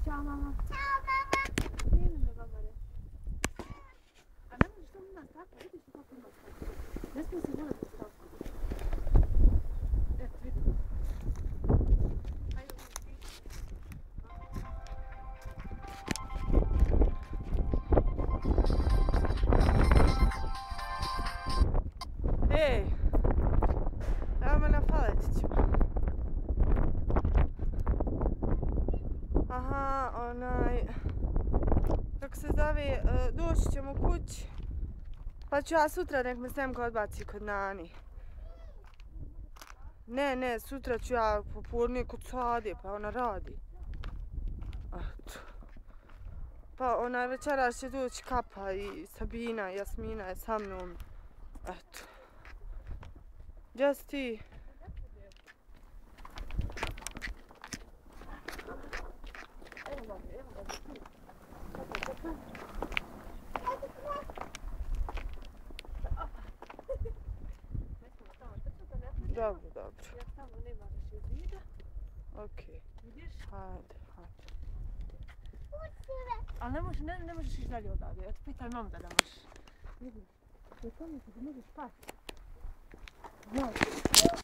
Ćao mama. Ćao mama. Idem da babare. A ne možeš to ima tako, vidiš li kako ima tako? Ne smije se gledati tako. Eto, vidim. Hajde, Ej, evo me na faletićima. Aha, kako se zove, doći ćemo kući. Pa ću ja sutra nek me Semka odbaci kod Nani. Ne, sutra ću ja popodne kod Sade, pa ona radi. Eto. Pa večeras će doći Kapa i Sabina i Jasmina je sa mnom. Eto. Gdje si ti? Dobro. ja tamo nema više zida. Okej. Vidiš? Hajde. Ali ne možeš ići dalje odavde. Ja te pitaj mamu da možeš. Vidiš? Je to mi se da možeš spati. Znaš.